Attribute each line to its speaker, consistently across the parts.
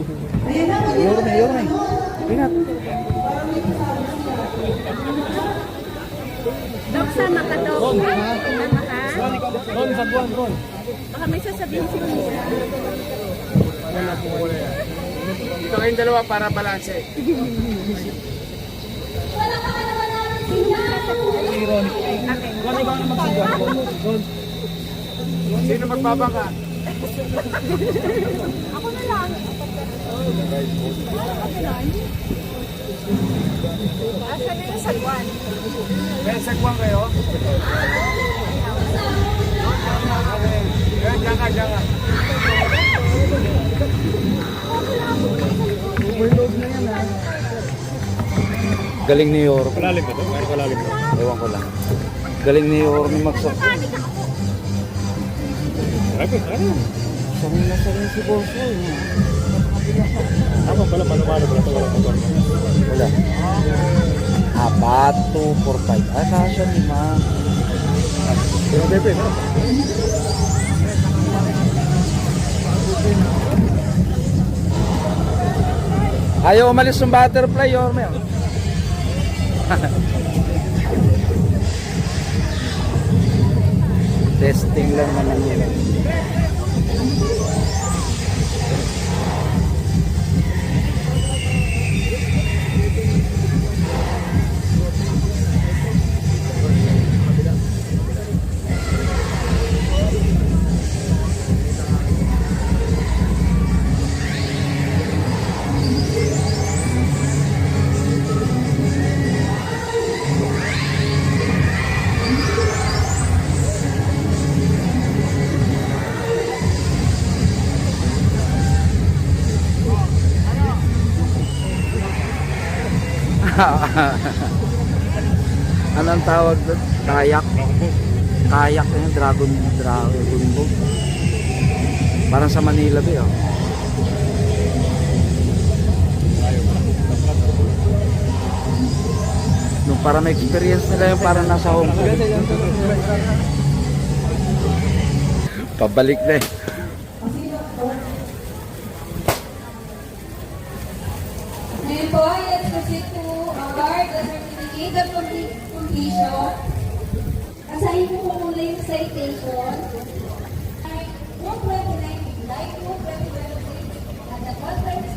Speaker 1: Yorme. Ingat.
Speaker 2: Dok, sama ka, Dok. Sama ka?
Speaker 1: Ron, sa buwan, Ron.
Speaker 2: Baka may sasabihin si Misa.
Speaker 3: Ito kayong dalawa para balanse.
Speaker 1: Si Ron. Ron, ikaw na magsabuan, Ron.
Speaker 3: Sino magbabangka?
Speaker 2: Ako na lang. Asa na yung sagwan?
Speaker 3: Kaya sagwang kayo? Kaya dyan ka.
Speaker 1: Overload na yan, ha?
Speaker 4: Galing ni Yor.
Speaker 1: Kalalim ba ito? Mayroon kalalim ba?
Speaker 4: Ewan ko lang. Galing ni Yor ni Magsok.
Speaker 1: Marami.
Speaker 4: Sanay na sanay si Boso.
Speaker 1: Tama pala, mano-mano pala ito. Walang motor.
Speaker 4: Wala. 4, 2, 4, 5. Ah, kasya ni Ma.
Speaker 1: Pero Pepe, no?
Speaker 4: Ayaw umalis yung butterfly, Yorme. Testing lang naman yun. Anong tawag doon? Kayak? Kayak na yun, dragon boat. Parang sa Manila ba yun? Nung para may experience nila yung parang nasa Hong Kong. Pabalik na eh.
Speaker 5: Ngayon po, let's proceed to award the certificate of completion. Asahin po po muna yung citation. Noong 2019, like noong 2023, at the conference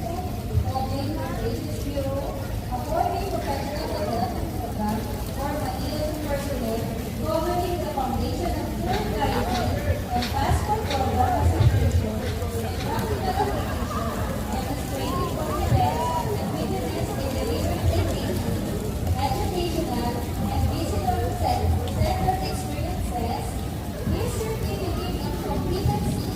Speaker 5: of the Business Bureau, affording professional development program for Manila personnel, governing the foundation of full guidance and passport program execution, and practical application, demonstrating competence and readiness in delivering educational and visitor-centered experiences. This certificate of competency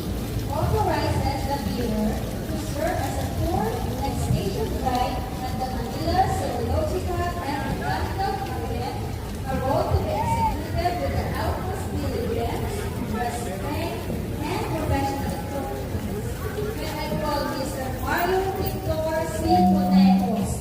Speaker 5: authorizes the viewer to serve as a tour and station guide at the Manila Zoological and Botanical Garden, a role to be executed with the utmost diligence, respect, and professional competence. When I call Mr. Mario Victor C. Conejos.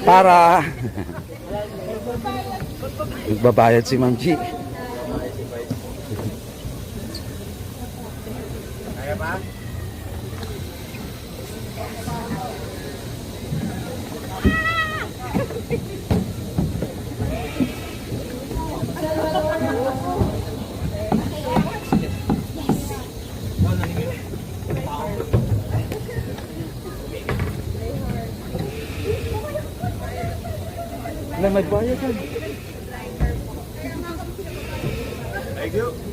Speaker 4: Para magbabayad si Ma'am G.
Speaker 3: Kaya ba?
Speaker 4: May bayad yan.
Speaker 3: Thank you.